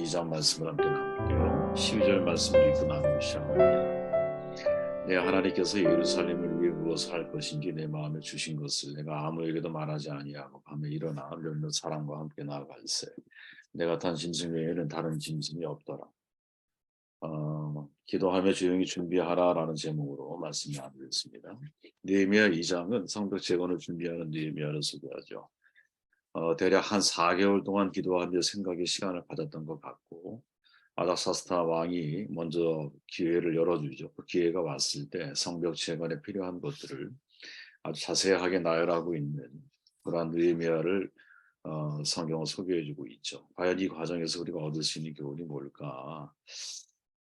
2장 말씀을 함께 나눌게요. 12절 말씀을 읽고 나누기 시작합니다. 내 하나님께서 예루살렘을 위해 무엇을 할 것인지 내 마음에 주신 것을 내가 아무에게도 말하지 아니하고 밤에 일어나 몇몇 사람과 함께 나아갈세. 내가 탄 짐승 외에는 다른 짐승이 없더라. 기도하며 조용히 준비하라라는 제목으로 말씀 나누겠습니다. 느헤미야 2장은 성벽 재건을 준비하는 느헤미야를 소개하죠. 대략 한 4개월 동안 기도하며 생각의 시간을 가졌던 것 같고 아닥사스다 왕이 먼저 기회를 열어주죠. 그 기회가 왔을 때 성벽 재건에 필요한 것들을 아주 자세하게 나열하고 있는 그러한 느헤미야를 성경을 소개해주고 있죠. 과연 이 과정에서 우리가 얻을 수 있는 교훈이 뭘까?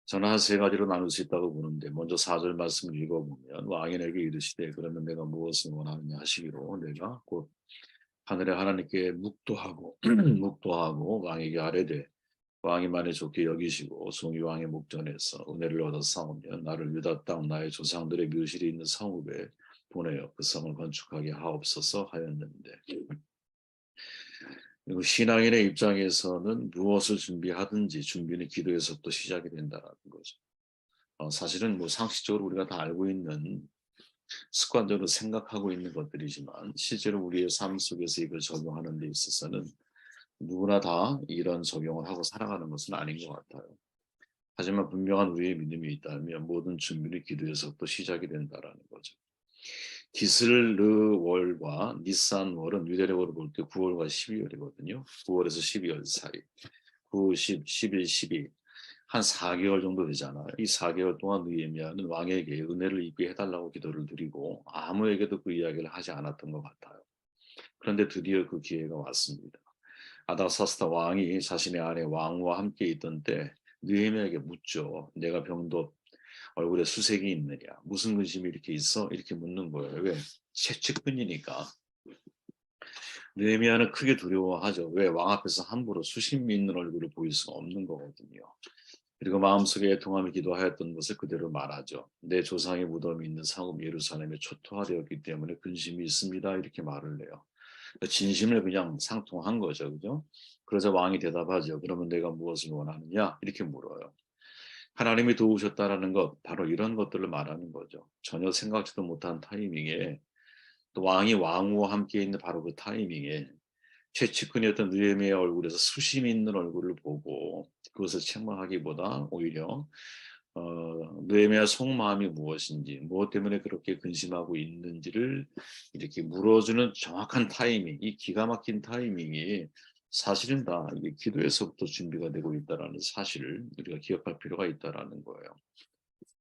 저는 한 세 가지로 나눌 수 있다고 보는데 먼저 4절 말씀을 읽어보면 왕이 내게 이르시되 그러면 내가 무엇을 원하느냐 하시기로 내가 곧 하늘의 하나님께 묵도하고 묵도하고 왕에게 아뢰되 왕이 만에 좋게 여기시고 송이 왕의 목전에서 은혜를 얻어 싸우면 나를 유다 땅 나의 조상들의 묘실이 있는 성읍에 보내어 그 성을 건축하게 하옵소서 하였는데 그리고 신앙인의 입장에서는 무엇을 준비하든지 준비는 기도에서부터 시작이 된다는 거죠. 사실은 뭐 상식적으로 우리가 다 알고 있는 습관적으로 생각하고 있는 것들이지만 실제로 우리의 삶 속에서 이걸 적용하는 데 있어서는 누구나 다 이런 적용을 하고 살아가는 것은 아닌 것 같아요. 하지만 분명한 우리의 믿음이 있다면 모든 준비는 기도에서부터 시작이 된다라는 거죠. 기슬르월과 니산월은 유대력으로 볼 때 9월과 12월이거든요. 9월에서 12월 사이. 9, 10, 11, 12. 한 4개월 정도 되잖아요. 이 4개월 동안 느헤미야는 왕에게 은혜를 입게 해달라고 기도를 드리고 아무에게도 그 이야기를 하지 않았던 것 같아요. 그런데 드디어 그 기회가 왔습니다. 아닥사스다 왕이 자신의 아내 왕후와 함께 있던 때 느헤미야에게 묻죠. 내가 병도 얼굴에 수색이 있느냐? 무슨 근심이 이렇게 있어? 이렇게 묻는 거예요. 왜? 채찍뿐이니까. 느헤미야는 크게 두려워하죠. 왜? 왕 앞에서 함부로 수심 있는 얼굴을 보일 수가 없는 거거든요. 그리고 마음속에 애통하며 기도하였던 것을 그대로 말하죠. 내 조상의 무덤이 있는 성읍 예루살렘에 초토화되었기 때문에 근심이 있습니다. 이렇게 말을 해요. 진심을 그냥 상통한 거죠. 그죠? 그러자 왕이 대답하죠. 그러면 내가 무엇을 원하느냐? 이렇게 물어요. 하나님이 도우셨다라는 것, 바로 이런 것들을 말하는 거죠. 전혀 생각지도 못한 타이밍에 또 왕이 왕후와 함께 있는 바로 그 타이밍에 최측근이었던 느헤미야의 얼굴에서 수심 있는 얼굴을 보고 그것을 책망하기보다 오히려 느헤미야의 속마음이 무엇인지 무엇 때문에 그렇게 근심하고 있는지를 이렇게 물어주는 정확한 타이밍, 이 기가 막힌 타이밍이 사실은 다 이게 기도에서부터 준비가 되고 있다는 사실을 우리가 기억할 필요가 있다는 거예요.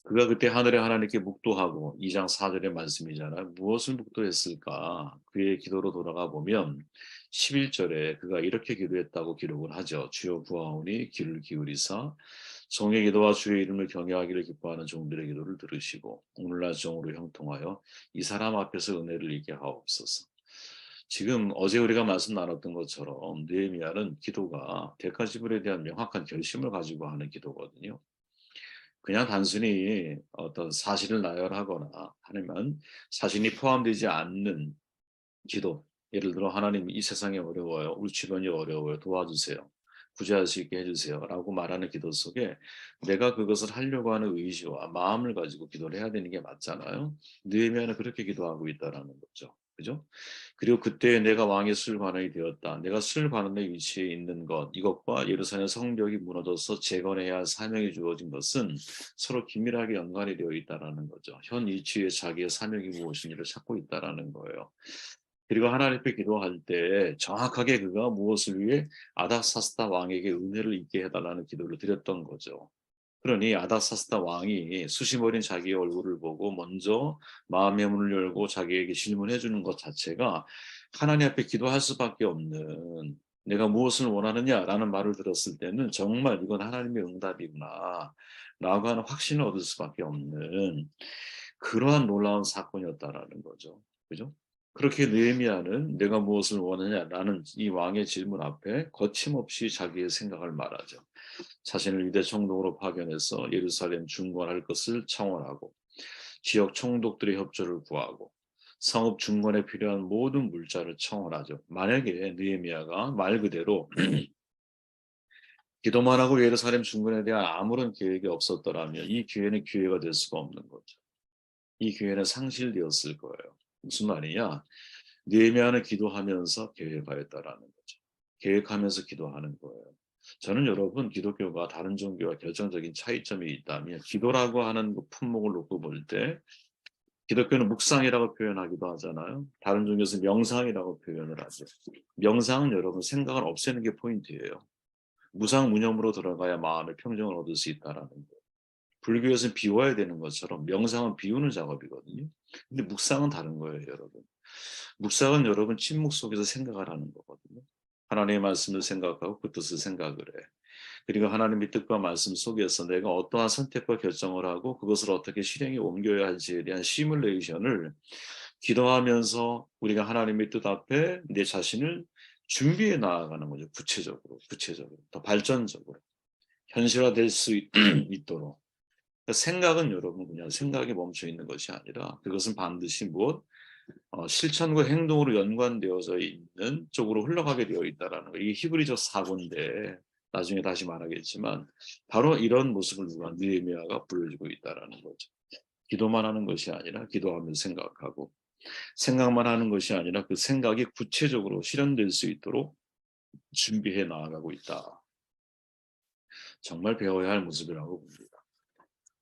그가 그때 하늘의 하나님께 묵도하고 2장 4절의 말씀이잖아요. 무엇을 묵도했을까? 그의 기도로 돌아가 보면 11절에 그가 이렇게 기도했다고 기록을 하죠. 주여 구하오니 귀를 기울이사 종의 기도와 주의 이름을 경외하기를 기뻐하는 종들의 기도를 들으시고 오늘날 종으로 형통하여 이 사람 앞에서 은혜를 입게 하옵소서. 지금 어제 우리가 말씀 나눴던 것처럼 느헤미야는 기도가 대가 지불에 대한 명확한 결심을 가지고 하는 기도거든요. 그냥 단순히 어떤 사실을 나열하거나 아니면 사실이 포함되지 않는 기도. 예를 들어 하나님 이 세상이 어려워요. 우리 주변이 어려워요. 도와주세요. 구제할 수 있게 해주세요. 라고 말하는 기도 속에 내가 그것을 하려고 하는 의지와 마음을 가지고 기도를 해야 되는 게 맞잖아요. 느헤미야는 그렇게 기도하고 있다라는 거죠. 그죠? 그리고 그때 내가 왕의 술관원이 되었다. 내가 술관원의 위치에 있는 것, 이것과 예루살렘 성벽이 무너져서 재건해야 할 사명이 주어진 것은 서로 긴밀하게 연관이 되어 있다라는 거죠. 현 위치에 자기의 사명이 무엇인지를 찾고 있다라는 거예요. 그리고 하나님 앞에 기도할 때 정확하게 그가 무엇을 위해 아닥사스다 왕에게 은혜를 입게 해달라는 기도를 드렸던 거죠. 그러니 아닥사스다 왕이 수심 어린 자기의 얼굴을 보고 먼저 마음의 문을 열고 자기에게 질문해 주는 것 자체가 하나님 앞에 기도할 수밖에 없는 내가 무엇을 원하느냐라는 말을 들었을 때는 정말 이건 하나님의 응답이구나 라고 하는 확신을 얻을 수밖에 없는 그러한 놀라운 사건이었다라는 거죠. 그죠? 그렇게 느헤미야는 내가 무엇을 원하냐라는 이 왕의 질문 앞에 거침없이 자기의 생각을 말하죠. 자신을 유대 총독으로 파견해서 예루살렘 중건할 것을 청원하고 지역 총독들의 협조를 구하고 성읍 중건에 필요한 모든 물자를 청원하죠. 만약에 느헤미야가 말 그대로 기도만 하고 예루살렘 중건에 대한 아무런 계획이 없었더라면 이 기회는 기회가 될 수가 없는 거죠. 이 기회는 상실되었을 거예요. 무슨 말이냐? 느헤미야는 기도하면서 계획하였다라는 거죠. 계획하면서 기도하는 거예요. 저는 여러분 기독교가 다른 종교와 결정적인 차이점이 있다면 기도라고 하는 그 품목을 놓고 볼 때 기독교는 묵상이라고 표현하기도 하잖아요. 다른 종교에서 명상이라고 표현을 하죠. 명상은 여러분 생각을 없애는 게 포인트예요. 무상무념으로 들어가야 마음의 평정을 얻을 수 있다라는 거예요. 불교에서는 비워야 되는 것처럼 명상은 비우는 작업이거든요. 근데 묵상은 다른 거예요, 여러분. 묵상은 여러분 침묵 속에서 생각을 하는 거거든요. 하나님의 말씀을 생각하고 그 뜻을 생각을 해. 그리고 하나님의 뜻과 말씀 속에서 내가 어떠한 선택과 결정을 하고 그것을 어떻게 실행에 옮겨야 할지에 대한 시뮬레이션을 기도하면서 우리가 하나님의 뜻 앞에 내 자신을 준비해 나아가는 거죠. 구체적으로, 더 발전적으로 현실화될 수 있도록. 생각은 여러분 그냥 생각에 멈춰 있는 것이 아니라 그것은 반드시 무엇 실천과 행동으로 연관되어져 있는 쪽으로 흘러가게 되어 있다라는 거. 이게 히브리적 사고인데 나중에 다시 말하겠지만 바로 이런 모습을 누가 느헤미야가 보여주고 있다라는 거죠. 기도만 하는 것이 아니라 기도하면서 생각하고 생각만 하는 것이 아니라 그 생각이 구체적으로 실현될 수 있도록 준비해 나아가고 있다. 정말 배워야 할 모습이라고 봅니다.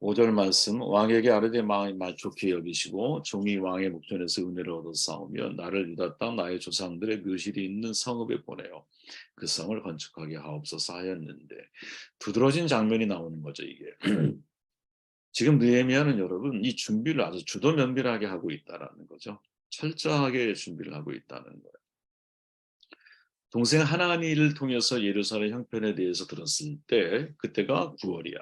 5절 말씀 왕에게 아르되 마음이 좋게 여기시고 종이 왕의 목전에서 은혜를 얻어 싸우며 나를 유다 땅 나의 조상들의 묘실이 있는 성읍에 보내어 그 성을 건축하게 하옵소서 하였는데 두드러진 장면이 나오는 거죠 이게. 지금 느헤미야는 여러분 이 준비를 아주 주도면밀하게 하고 있다라는 거죠. 철저하게 준비를 하고 있다는 거예요. 동생 하나니를 통해서 예루살렘 형편에 대해서 들었을 때 그때가 9월이야.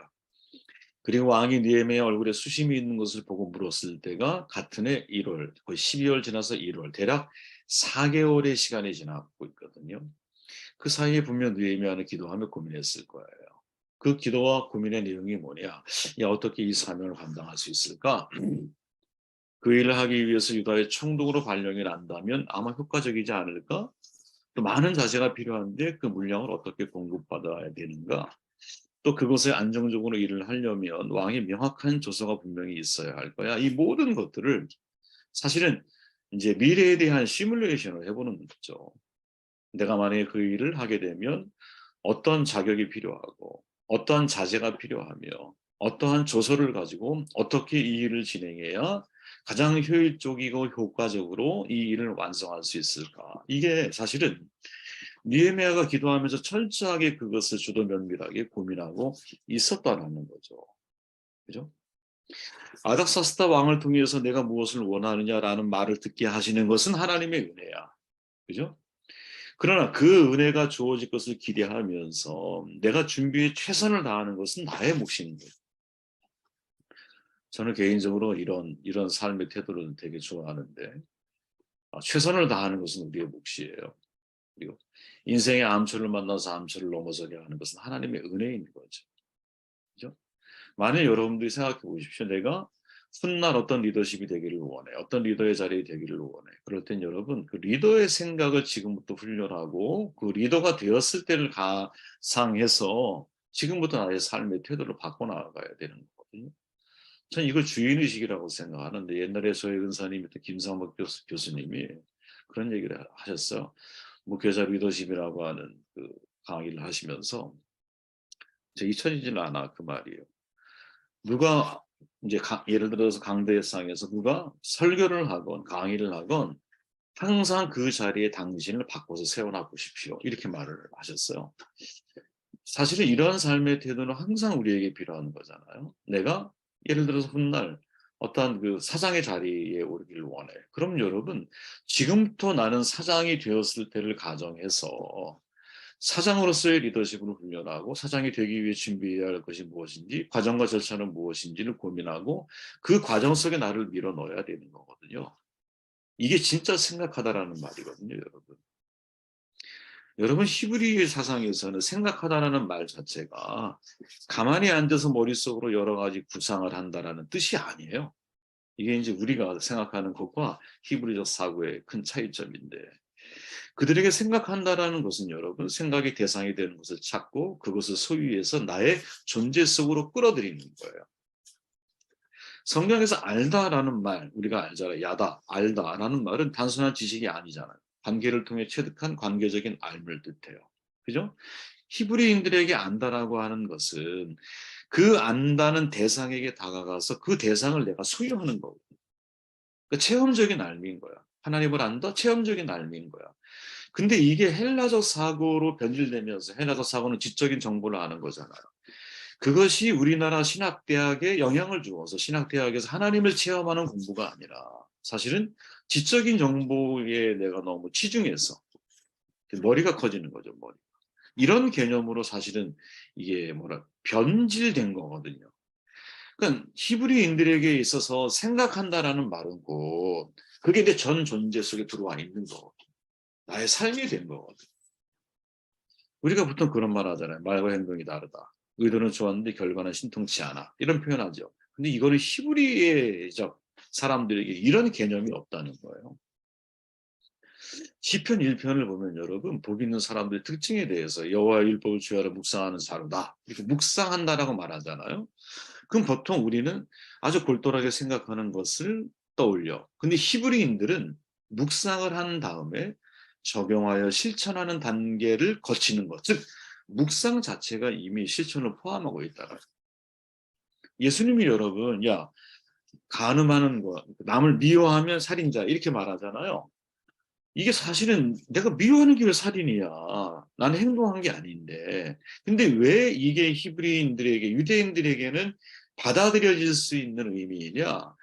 그리고 왕이 느헤미야 얼굴에 수심이 있는 것을 보고 물었을 때가 같은 해 1월, 거의 12월 지나서 1월, 대략 4개월의 시간이 지나고 있거든요. 그 사이에 분명 느헤미야는 기도하며 고민했을 거예요. 그 기도와 고민의 내용이 뭐냐? 야, 어떻게 이 사명을 감당할 수 있을까? 그 일을 하기 위해서 유다의 총독으로 발령이 난다면 아마 효과적이지 않을까? 또 많은 자재가 필요한데 그 물량을 어떻게 공급받아야 되는가? 또 그곳에 안정적으로 일을 하려면 왕의 명확한 조서가 분명히 있어야 할 거야. 이 모든 것들을 사실은 이제 미래에 대한 시뮬레이션을 해보는 거죠. 내가 만약에 그 일을 하게 되면 어떤 자격이 필요하고 어떠한 자재가 필요하며 어떠한 조서를 가지고 어떻게 이 일을 진행해야 가장 효율적이고 효과적으로 이 일을 완성할 수 있을까. 이게 사실은 느헤미야가 기도하면서 철저하게 그것을 주도 면밀하게 고민하고 있었다라는 거죠. 그죠? 아닥사스다 왕을 통해서 내가 무엇을 원하느냐라는 말을 듣게 하시는 것은 하나님의 은혜야. 그죠? 그러나 그 은혜가 주어질 것을 기대하면서 내가 준비에 최선을 다하는 것은 나의 몫인 거예요. 저는 개인적으로 이런 삶의 태도를 되게 좋아하는데 최선을 다하는 것은 우리의 몫이에요. 그리고 인생의 암초를 만나서 암초를 넘어서게 하는 것은 하나님의 은혜인 거죠. 그죠? 만약 여러분들이 생각해 보십시오. 내가 훗날 어떤 리더십이 되기를 원해. 어떤 리더의 자리에 되기를 원해. 그럴 땐 여러분 그 리더의 생각을 지금부터 훈련하고 그 리더가 되었을 때를 가상해서 지금부터 나의 삶의 태도를 바꿔나가야 되는 거거든요. 저는 이걸 주인의식이라고 생각하는데 옛날에 저희 은사님이었던 김상박 교수님이 그런 얘기를 하셨어요. 목회자 리더십이라고 하는 그 강의를 하시면서 제 잊혀지지는 않아 그 말이에요. 누가 이제 예를 들어서 강대상에서 누가 설교를 하건 강의를 하건 항상 그 자리에 당신을 바꿔서 세워놔 보십시오. 이렇게 말을 하셨어요. 사실은 이런 삶의 태도는 항상 우리에게 필요한 거잖아요. 내가 예를 들어서 훗날 어떠한 그 사장의 자리에 오르기를 원해. 그럼 여러분 지금부터 나는 사장이 되었을 때를 가정해서 사장으로서의 리더십을 훈련하고 사장이 되기 위해 준비해야 할 것이 무엇인지 과정과 절차는 무엇인지를 고민하고 그 과정 속에 나를 밀어넣어야 되는 거거든요. 이게 진짜 생각하다라는 말이거든요, 여러분. 여러분 히브리 사상에서는 생각하다라는 말 자체가 가만히 앉아서 머릿속으로 여러 가지 구상을 한다라는 뜻이 아니에요. 이게 이제 우리가 생각하는 것과 히브리적 사고의 큰 차이점인데 그들에게 생각한다라는 것은 여러분 생각의 대상이 되는 것을 찾고 그것을 소유해서 나의 존재 속으로 끌어들이는 거예요. 성경에서 알다라는 말, 우리가 알잖아요. 야다, 알다라는 말은 단순한 지식이 아니잖아요. 관계를 통해 체득한 관계적인 알을 뜻해요. 그죠? 히브리인들에게 안다라고 하는 것은 그 안다는 대상에게 다가가서 그 대상을 내가 소유하는 거고. 그러니까 체험적인 알미인 거야. 하나님을 안다? 체험적인 알미인 거야. 근데 이게 헬라적 사고로 변질되면서 헬라적 사고는 지적인 정보를 아는 거잖아요. 그것이 우리나라 신학대학에 영향을 주어서 신학대학에서 하나님을 체험하는 공부가 아니라 사실은 지적인 정보에 내가 너무 치중해서 머리가 커지는 거죠, 머리. 이런 개념으로 사실은 이게 변질된 거거든요. 그러니까 히브리인들에게 있어서 생각한다라는 말은 곧 그게 내 전 존재 속에 들어와 있는 거거든요. 나의 삶이 된 거거든요. 우리가 보통 그런 말 하잖아요. 말과 행동이 다르다. 의도는 좋았는데 결과는 신통치 않아. 이런 표현하죠. 근데 이거는 히브리적 사람들에게 이런 개념이 없다는 거예요. 시편 1편을 보면 여러분 복 있는 사람들의 특징에 대해서 여호와의 율법을 주야로 묵상하는 자로다. 이렇게 묵상한다라고 말하잖아요. 그럼 보통 우리는 아주 골똘하게 생각하는 것을 떠올려. 근데 히브리인들은 묵상을 한 다음에 적용하여 실천하는 단계를 거치는 것. 즉 묵상 자체가 이미 실천을 포함하고 있다라. 예수님이 여러분, 야, 간음하는 거, 남을 미워하면 살인자 이렇게 말하잖아요. 이게 사실은 내가 미워하는 게 왜 살인이야. 나는 행동한 게 아닌데. 근데 왜 이게 히브리인들에게, 유대인들에게는 받아들여질 수 있는 의미이냐?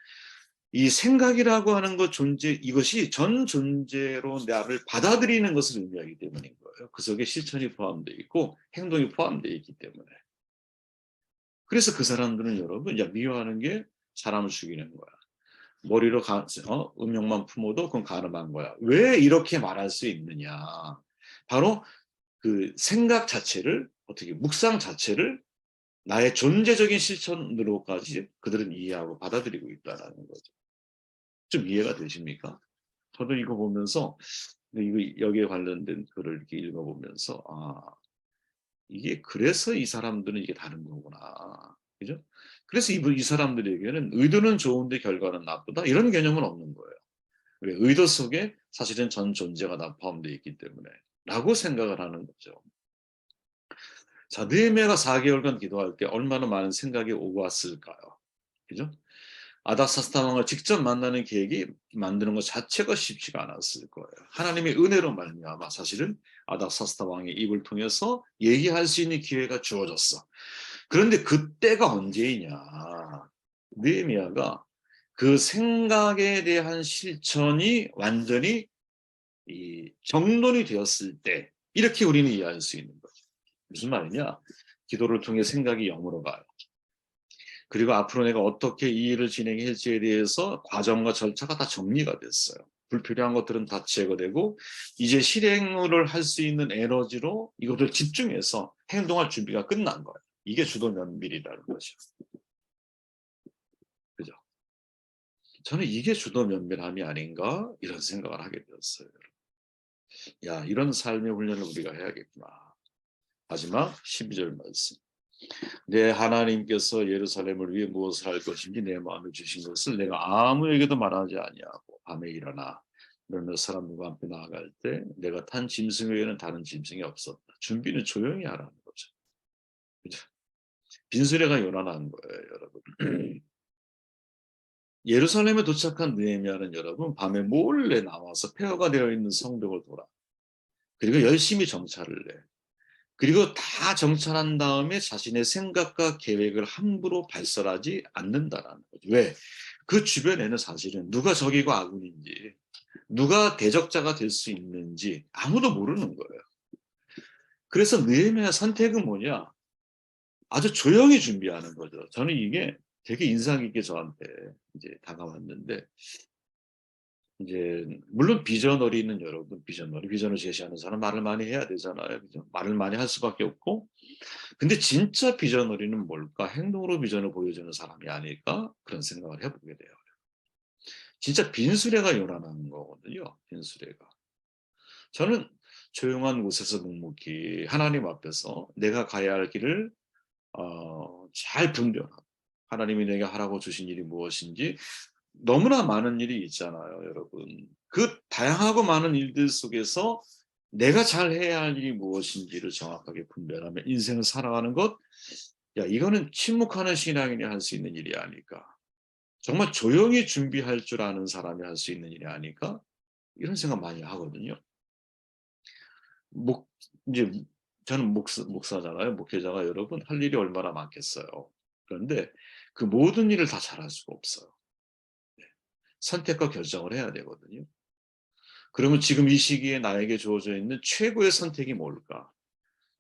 이 생각이라고 하는 것 존재, 이것이 전 존재로 나를 받아들이는 것을 의미하기 때문인 거예요. 그 속에 실천이 포함되어 있고 행동이 포함되어 있기 때문에. 그래서 그 사람들은 여러분, 야, 미워하는 게 사람을 죽이는 거야. 머리로 음욕만 품어도 그건 가늠한 거야. 왜 이렇게 말할 수 있느냐? 바로 그 생각 자체를 어떻게 묵상 자체를 나의 존재적인 실천으로까지 그들은 이해하고 받아들이고 있다는 거죠. 좀 이해가 되십니까? 저도 이거 보면서 이거 여기에 관련된 글을 이렇게 읽어보면서 이게 그래서 이 사람들은 이게 다른 거구나. 그죠? 그래서 이 사람들에게는 의도는 좋은데 결과는 나쁘다 이런 개념은 없는 거예요. 왜? 의도 속에 사실은 전 존재가 다 포함되어 있기 때문에 라고 생각을 하는 거죠. 자, 느헤미야가 4개월간 기도할 때 얼마나 많은 생각이 오고 왔을까요? 그죠? 아닥사스다 왕을 직접 만나는 계획이 만드는 것 자체가 쉽지가 않았을 거예요. 하나님의 은혜로 말미암아 사실은 아닥사스다 왕의 입을 통해서 얘기할 수 있는 기회가 주어졌어. 그런데 그때가 언제이냐? 느헤미야가 그 생각에 대한 실천이 완전히 정돈이 되었을 때 이렇게 우리는 이해할 수 있는 거죠. 무슨 말이냐? 기도를 통해 생각이 영으로 가요. 그리고 앞으로 내가 어떻게 이 일을 진행할지에 대해서 과정과 절차가 다 정리가 됐어요. 불필요한 것들은 다 제거되고 이제 실행을 할 수 있는 에너지로 이것을 집중해서 행동할 준비가 끝난 거예요. 이게 주도 면밀이라는 거죠. 그죠? 저는 이게 주도 면밀함이 아닌가 이런 생각을 하게 되었어요. 야, 이런 삶의 훈련을 우리가 해야겠구나. 마지막 12절 말씀. 내 하나님께서 예루살렘을 위해 무엇을 할 것인지 내 마음에 주신 것을 내가 아무에게도 말하지 아니하고 밤에 일어나 몇몇 사람들과 함께 나아갈 때 내가 탄 짐승 외에는 다른 짐승이 없었다. 준비는 조용히 하라는 거죠. 그죠? 빈수레가 요란한 거예요, 여러분. 예루살렘에 도착한 느헤미야는 여러분 밤에 몰래 나와서 폐허가 되어 있는 성벽을 돌아. 그리고 열심히 정찰을 해. 그리고 다 정찰한 다음에 자신의 생각과 계획을 함부로 발설하지 않는다라는 거죠. 왜? 그 주변에는 사실은 누가 적이고 아군인지, 누가 대적자가 될 수 있는지 아무도 모르는 거예요. 그래서 느헤미야 선택은 뭐냐? 아주 조용히 준비하는 거죠. 저는 이게 되게 인상 깊게 저한테 이제 다가왔는데, 이제 물론 비전어리는 여러분 비전을 제시하는 사람 말을 많이 해야 되잖아요. 그죠? 말을 많이 할 수밖에 없고 근데 진짜 비전어리는 뭘까? 행동으로 비전을 보여주는 사람이 아닐까? 그런 생각을 해보게 돼요. 진짜 빈수레가 요란한 거거든요. 빈수레가. 저는 조용한 곳에서 묵묵히 하나님 앞에서 내가 가야 할 길을 잘 분별하고 하나님이 내게 하라고 주신 일이 무엇인지 너무나 많은 일이 있잖아요, 여러분. 그 다양하고 많은 일들 속에서 내가 잘 해야 할 일이 무엇인지를 정확하게 분별하며 인생을 살아가는 것, 야, 이거는 침묵하는 신앙인이 할 수 있는 일이 아닐까. 정말 조용히 준비할 줄 아는 사람이 할 수 있는 일이 아닐까? 이런 생각 많이 하거든요. 목, 이제 저는 목사잖아요. 목회자가 여러분 할 일이 얼마나 많겠어요. 그런데 그 모든 일을 다 잘할 수가 없어요. 선택과 결정을 해야 되거든요. 그러면 지금 이 시기에 나에게 주어져 있는 최고의 선택이 뭘까?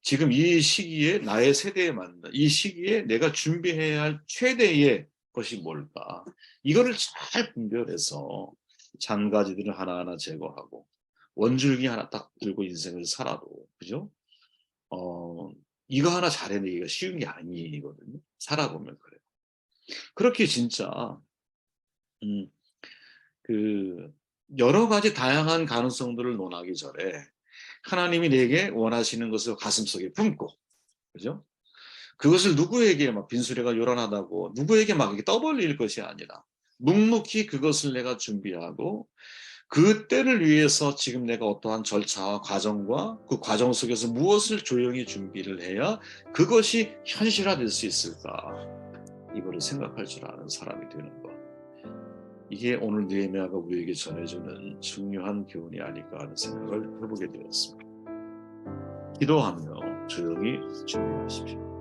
지금 이 시기에 나의 세대에 맞는 이 시기에 내가 준비해야 할 최대의 것이 뭘까? 이거를 잘 분별해서 잔가지들을 하나하나 제거하고 원줄기 하나 딱 들고 인생을 살아도 그죠? 어, 이거 하나 잘해내기가 쉬운 게 아니거든요. 살아보면 그래요. 그렇게 진짜 음, 그 여러 가지 다양한 가능성들을 논하기 전에 하나님이 내게 원하시는 것을 가슴속에 품고 그죠? 그것을 누구에게 막 빈수레가 요란하다고 누구에게 막 이렇게 떠벌릴 것이 아니라 묵묵히 그것을 내가 준비하고 그 때를 위해서 지금 내가 어떠한 절차와 과정과 그 과정 속에서 무엇을 조용히 준비를 해야 그것이 현실화될 수 있을까? 이거를 생각할 줄 아는 사람이 되는 것. 이게 오늘 느헤미야가 우리에게 전해주는 중요한 교훈이 아닐까 하는 생각을 해보게 되었습니다. 기도하며 조용히 준비하십시오.